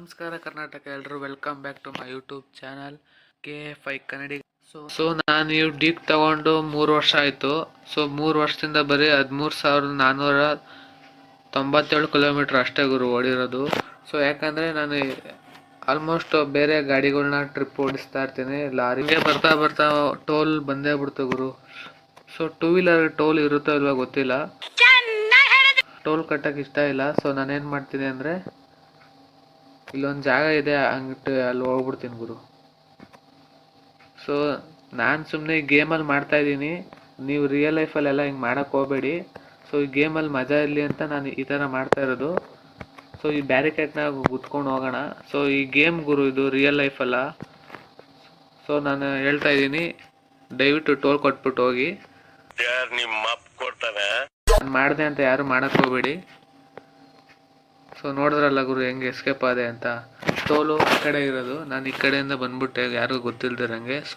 ನಮಸ್ಕಾರ ಕರ್ನಾಟಕ, ಎಲ್ಲರೂ welcome back to my YouTube channel KFI ಕನ್ನಡಿ. ಸೊ ನಾನು ಈ ಡೀಕ್ ತಗೊಂಡು 3 ವರ್ಷ ಆಯಿತು. ಸೊ 3 ವರ್ಷದಿಂದ ಬರೀ 13,497 ಕಿಲೋಮೀಟ್ರ್ ಅಷ್ಟೇ ಗುರು ಓಡಿರೋದು. ಸೊ ಯಾಕಂದರೆ ನಾನು ಆಲ್ಮೋಸ್ಟ್ ಬೇರೆ ಗಾಡಿಗಳನ್ನ ಟ್ರಿಪ್ ಓಡಿಸ್ತಾ ಇರ್ತೀನಿ. ಲಾರಿಗೆ ಬರ್ತಾ ಬರ್ತಾ ಟೋಲ್ ಬಂದೇ ಬಿಡ್ತು ಗುರು. ಸೊ 2 ವೀಲರ್ ಟೋಲ್ ಇರುತ್ತೋ ಇಲ್ವಾ ಗೊತ್ತಿಲ್ಲ, ಟೋಲ್ ಕಟ್ಟಕ್ಕೆ ಇಷ್ಟ ಇಲ್ಲ. ಸೊ ನಾನೇನು ಮಾಡ್ತೀನಿ ಅಂದರೆ, ಇಲ್ಲೊಂದು ಜಾಗ ಇದೆ, ಹಂಗಿಟ್ಟು ಅಲ್ಲಿ ಹೋಗ್ಬಿಡ್ತೀನಿ ಗುರು. ಸೊ ನಾನು ಸುಮ್ಮನೆ ಗೇಮಲ್ಲಿ ಮಾಡ್ತಾಯಿದ್ದೀನಿ, ನೀವು ರಿಯಲ್ ಲೈಫಲ್ಲೆಲ್ಲ ಹಿಂಗೆ ಮಾಡೋಕ್ಕೆ ಹೋಗಬೇಡಿ. ಸೊ ಈ ಗೇಮಲ್ಲಿ ಮಜಾ ಇರಲಿ ಅಂತ ನಾನು ಈ ಥರ ಮಾಡ್ತಾ ಇರೋದು. ಸೊ ಈ ಬ್ಯಾರಿಕೇಡ್ನಾಗ ಗುತ್ಕೊಂಡು ಹೋಗೋಣ. ಸೊ ಈ ಗೇಮ್ ಗುರು, ಇದು ರಿಯಲ್ ಲೈಫಲ್ಲ. ಸೊ ನಾನು ಹೇಳ್ತಾ ಇದ್ದೀನಿ, ದಯವಿಟ್ಟು ಟೋಲ್ ಕೊಟ್ಬಿಟ್ಟು ಹೋಗಿ. ನಾನು ಮಾಡಿದೆ ಅಂತ ಯಾರು ಮಾಡೋಕ್ಕೆ ಹೋಗಬೇಡಿ. ಸೊ ನೋಡಿದ್ರಲ್ಲ ಗುರು ಹೆಂಗೆ ಎಸ್ಕೇಪ್ ಆದೆ ಅಂತ. ಟೋಲು ಆ ಕಡೆ ಇರೋದು, ನಾನು ಈ ಕಡೆಯಿಂದ ಬಂದ್ಬಿಟ್ಟೆ ಯಾರಿಗೂ ಗೊತ್ತಿಲ್ದಿರಂಗೆ. ಸೊ